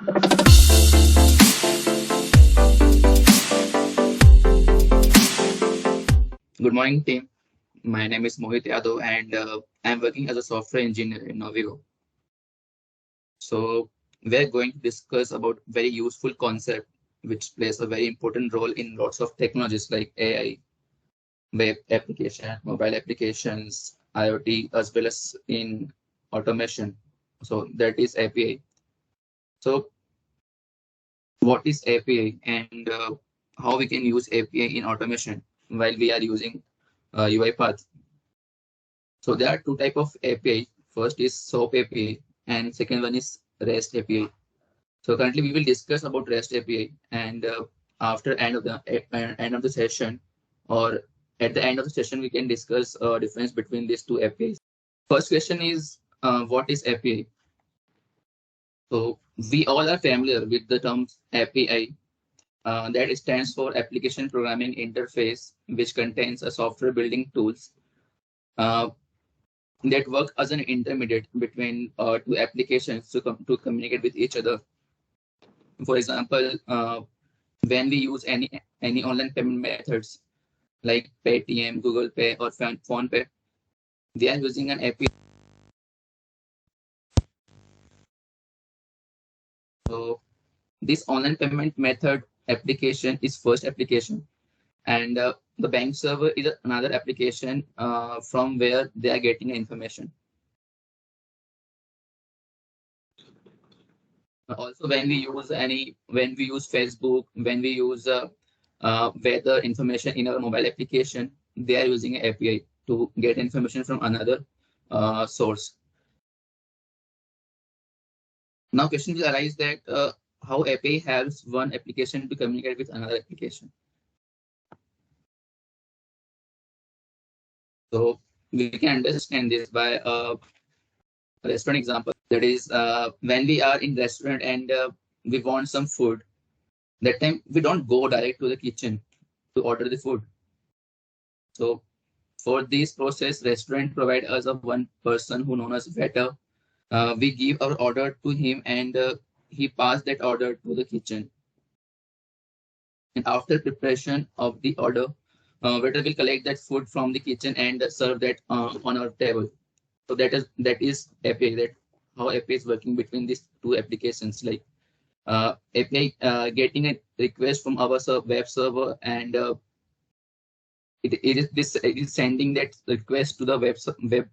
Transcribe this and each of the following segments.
Good morning, team. My name is Mohit Yadav, and I'm working as a software engineer in Navigo. So we're going to discuss about very useful concept which plays a very important role in lots of technologies like AI, web application, mobile applications, IoT, as well as in automation. So that is API. So what is API and how we can use API in automation while we are using UiPath? So there are two type of API. First is SOAP API and second one is REST API. So currently we will discuss about REST API and after end of the session or at the end of the session we can discuss difference between these two APIs. First question is what is API? So we all are familiar with the term API. That stands for Application Programming Interface, which contains a software building tools uh, that work as an intermediate between two applications to communicate with each other. For example, when we use any online payment methods like Paytm, Google Pay, or Phone Pay, they are using an API. So this online payment method application is first application, and the bank server is another application from where they are getting information. Also, when we use Facebook, when we use weather information in our mobile application, they are using an API to get information from another source. Now, question will arise that how API helps one application to communicate with another application. So we can understand this by a restaurant example. That is, when we are in restaurant and we want some food, that time we don't go direct to the kitchen to order the food. So for this process, restaurant provide us a one person who knows us better. We give our order to him and he passed that order to the kitchen. And after preparation of the order, waiter will collect that food from the kitchen and serve that on our table. So that is API. That how API is working between these two applications. Like API getting a request from our web server and it is sending that request to the web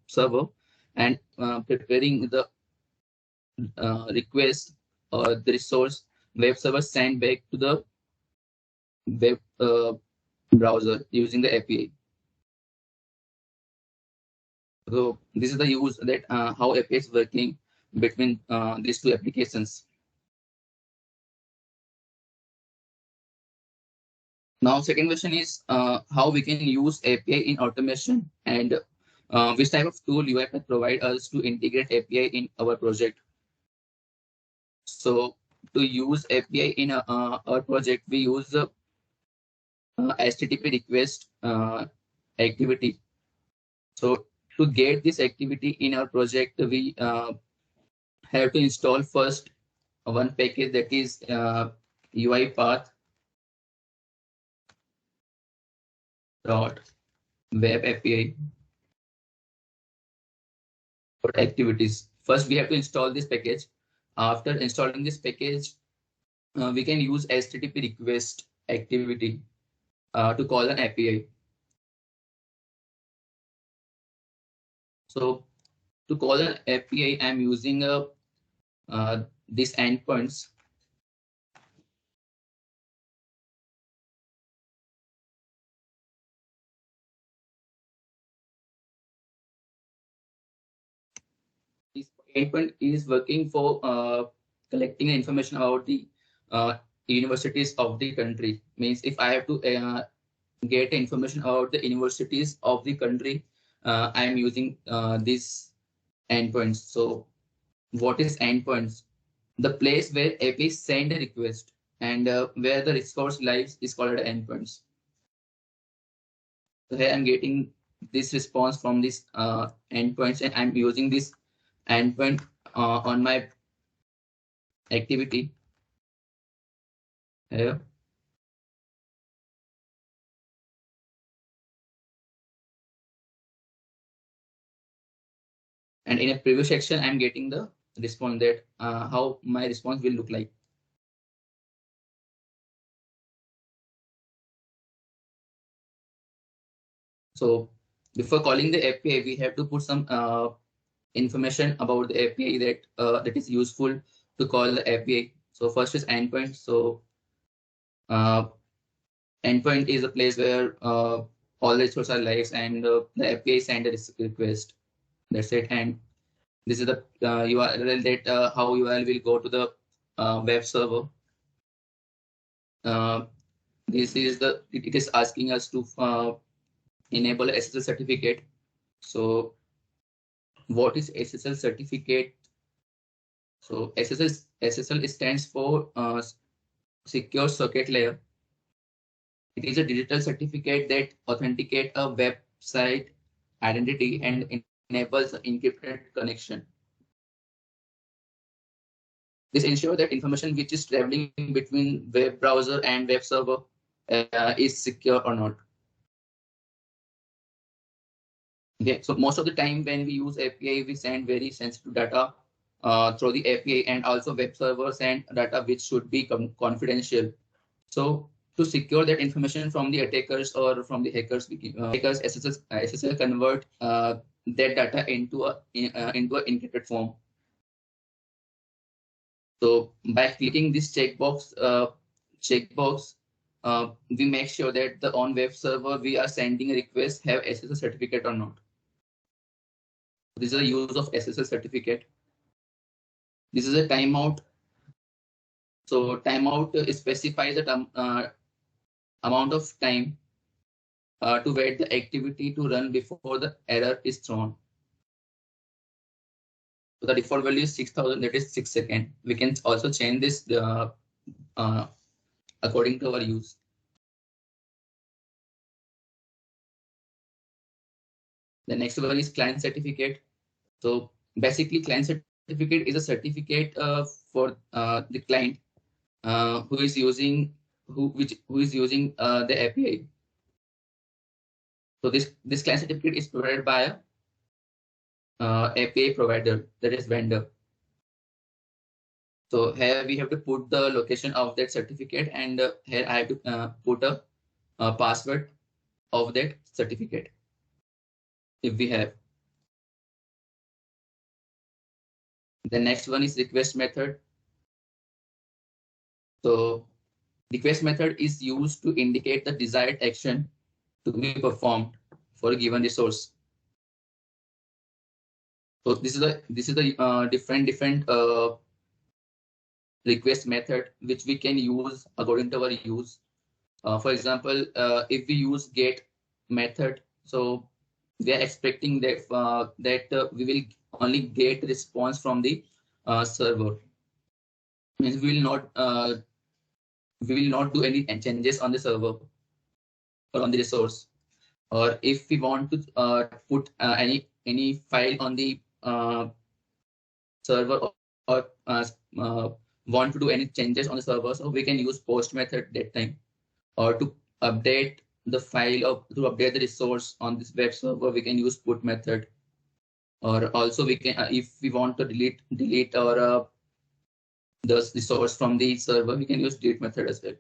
server and preparing the request or the resource web server send back to the web browser using the API. So this is the use that how API is working between these two applications. Now, second question is how we can use API in automation and which type of tool UiPath provide us to integrate API in our project. So to use API in our project, we use the HTTP request activity. So to get this activity in our project, we have to install first one package that is UiPath dot web API for activities. First, we have to install this package. After installing this package, we can use HTTP request activity to call an API. So to call an API, I'm using these endpoints. This endpoint is working for collecting information about the universities of the country. Means if I have to get information about the universities of the country, I am using these endpoints. So what is endpoints? The place where API send a request and where the resource lives is called endpoints. So here I'm getting this response from this endpoints and I'm using this endpoint on my activity here. And in a preview section, I'm getting the response that how my response will look like. So before calling the API, we have to put some information about the API that is useful to call the API. So first is endpoint. So uh, endpoint is a place where all the resources are live and the API send a request. That's it. And this is the URL that how URL will go to the web server. Uh, this is it is asking us to enable SSL certificate. So what is SSL certificate? So SSL stands for Secure Socket Layer. It is a digital certificate that authenticates a website identity and enables encrypted connection. This ensures that information which is traveling between web browser and web server is secure or not. Okay, so most of the time when we use API, we send very sensitive data through the API, and also web servers send data which should be confidential. So to secure that information from the attackers or from the hackers, hackers SSL convert that data into a encrypted form. So by clicking this checkbox, we make sure that the on web server we are sending a request have SSL certificate or not. This is the use of SSL certificate. This is a timeout. So timeout specifies the amount of time to wait the activity to run before the error is thrown. So the default value is 6,000, that is 6 seconds. We can also change this according to our use. The next one is client certificate. So basically, client certificate is a certificate for the client who is using the API. So this client certificate is provided by a API provider, that is vendor. So here we have to put the location of that certificate, and here I have to put a password of that certificate if we have. The next one is request method. So request method is used to indicate the desired action to be performed for a given resource. So this is the different request method which we can use according to our use. For example, if we use get method, so we are expecting that we will only get response from the server. Means we will not do any changes on the server or on the resource. Or if we want to put any file on the server, or want to do any changes on the server, so we can use post method that time. Or to update the file or to update the resource on this web server, we can use put method. Or also we can, if we want to delete our the resource from the server, we can use delete method as well.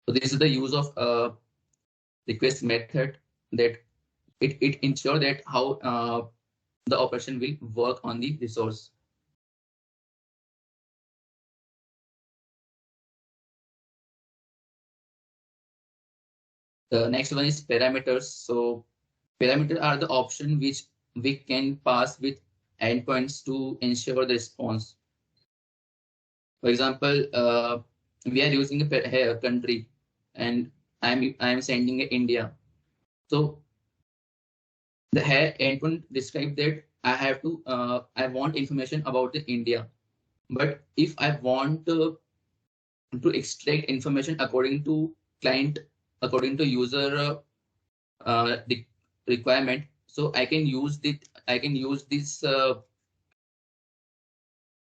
So this is the use of request method, that it ensures that how the operation will work on the resource. The next one is parameters. So parameters are the option which we can pass with endpoints to ensure the response. For example, we are using a country, and I'm sending it India. So the here endpoint describe that I want information about the India. But if I want to extract information according to client, according to user the requirement, so I can use this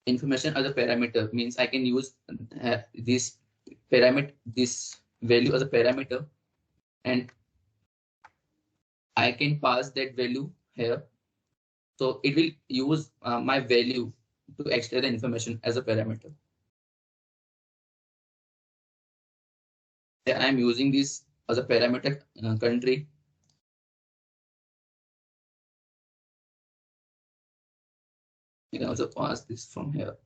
information as a parameter means I can use this parameter, this value as a parameter, and I can pass that value here. So it will use my value to extract the information as a parameter. I am using this as a parameter country. You can also pass this from here.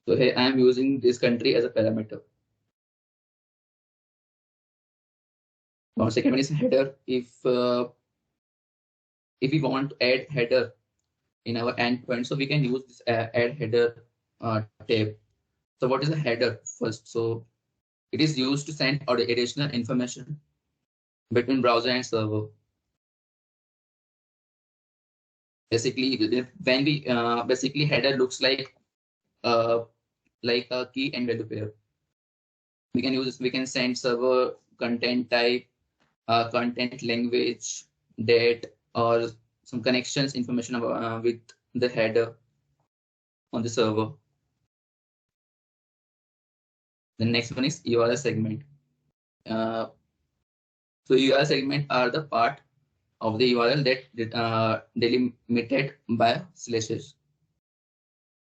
So here I am using this country as a parameter. Now second one is header. If we want to add header in our endpoint, so we can use this add header tab. So what is a header first? So it is used to send out additional information between browser and server. Basically, when we basically header looks uh, like a key and value pair. We can send server content type, content language, date, or some connections information about, with the header on the server. The next one is URL segment. So URL segment are the part of the URL that delimited by slashes.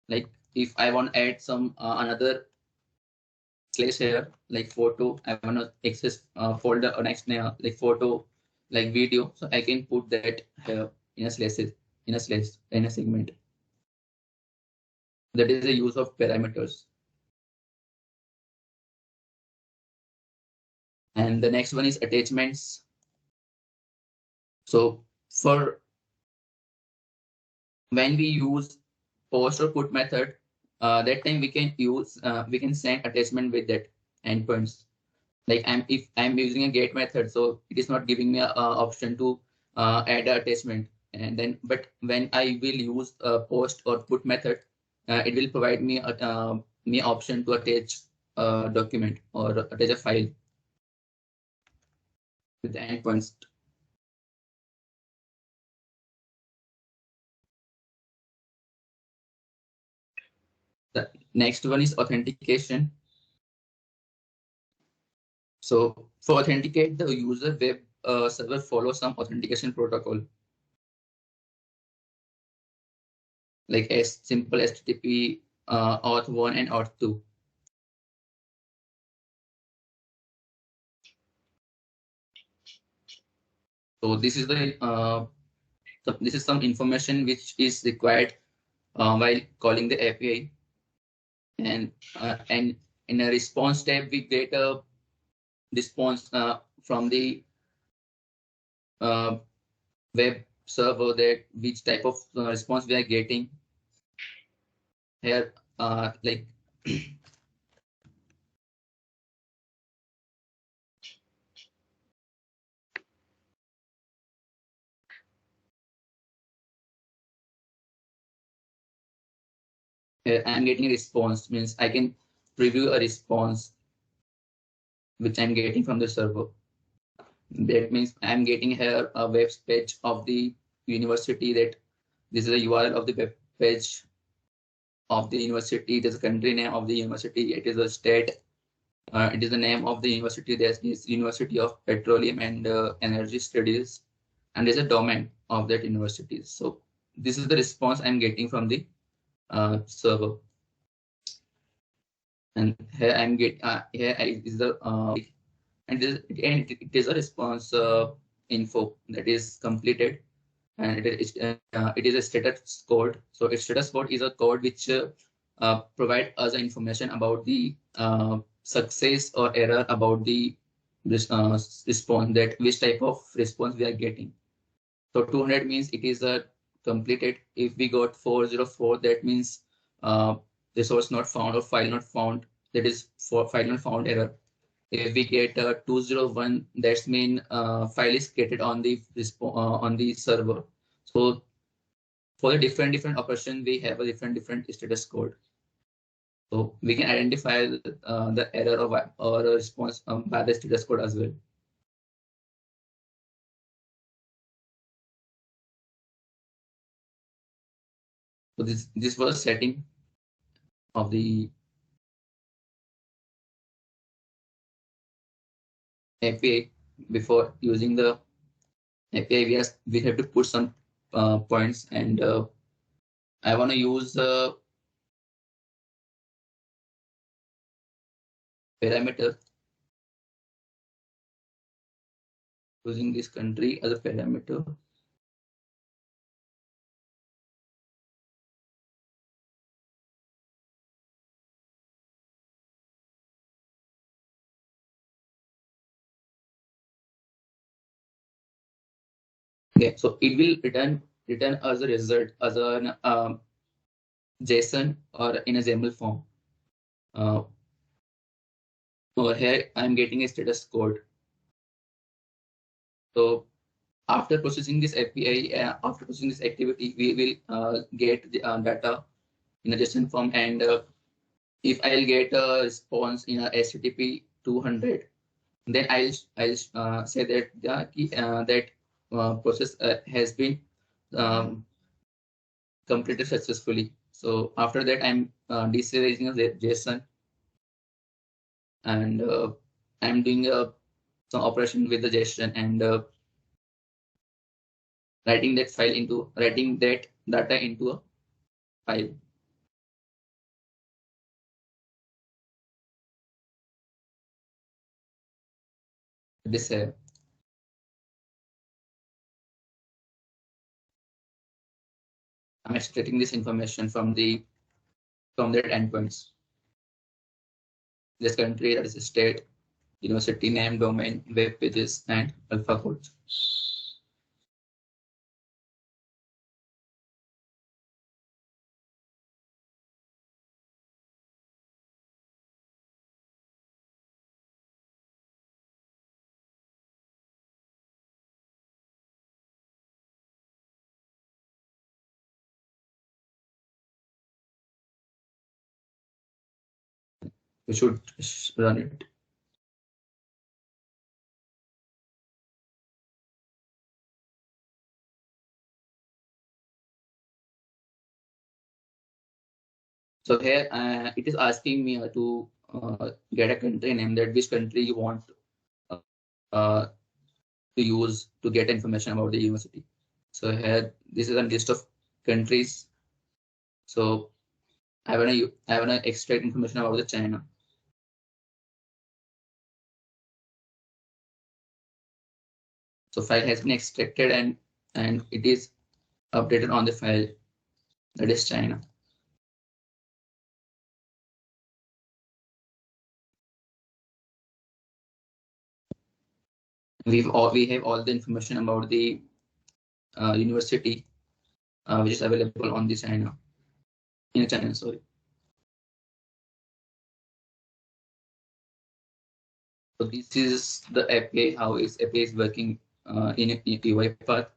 Like if I want to add some another slash here, like photo, I want to access folder or next name like photo, like video. So I can put that here in a segment. That is the use of parameters. And the next one is attachments. So for when we use post or put method, that time we can send attachment with that endpoints. Like if I'm using a get method, so it is not giving me a option to add an attachment. And then, but when I will use a post or put method, it will provide me me option to attach a document or attach a file with the endpoints. The next one is authentication. So for authenticate, the user web server follows some authentication protocol, like as simple HTTP, auth1 and auth2. So this is this is some information which is required while calling the API, and in a response tab we get a response from the uh, web server that which type of response we are getting here, like here I'm getting a response means I can preview a response which I'm getting from the server. That means I'm getting here a web page of the university, that this is the URL of the web page of the university. It is a country name of the university. It is a state. It is the name of the university. There's this University of Petroleum and Energy Studies, and there's a domain of that university. So this is the response I'm getting from the server. And here I'm get here is the and it is a response info that is completed, and it is a status code. So a status code is a code which provide us information about the success or error about the response, that which type of response we are getting. So 200 means it is a completed. If we got 404, that means resource not found or file not found. That is for file not found error. If we get 201, that's mean file is created on the on the server. So for the different operation, we have a different status code. So we can identify the error or a response by the status code as well. So this was setting of the API. Before using the API, we have to put some points, and I want to use parameter, using this country as a parameter. Okay, so it will return as a result as an JSON or in a XAML form. Uh, Over here, I'm getting a status code. So after processing this API, after processing this activity, we will get the data in a JSON form, and if I'll get a response in a HTTP 200, then I'll say that the key, that process has been um, completed successfully. So after that, I'm deserializing a JSON, and I'm doing some operation with the JSON, and writing that data into a file. This I'm extracting this information from that endpoints. This country, that is state, university name, domain, web pages, and alpha codes. We should run it. So here it is asking me get a country name, that which country you want uh, uh, to use to get information about the university. So here this is a list of countries. So I wanna extract information about the China. So file has been extracted, and it is updated on the file, that is China. We have all the information about the university which is available on the China, in China, sorry. So this is the API, how is API is working in UiPath.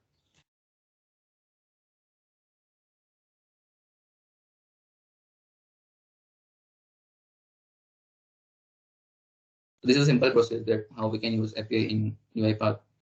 This is a simple process that how we can use API in UiPath.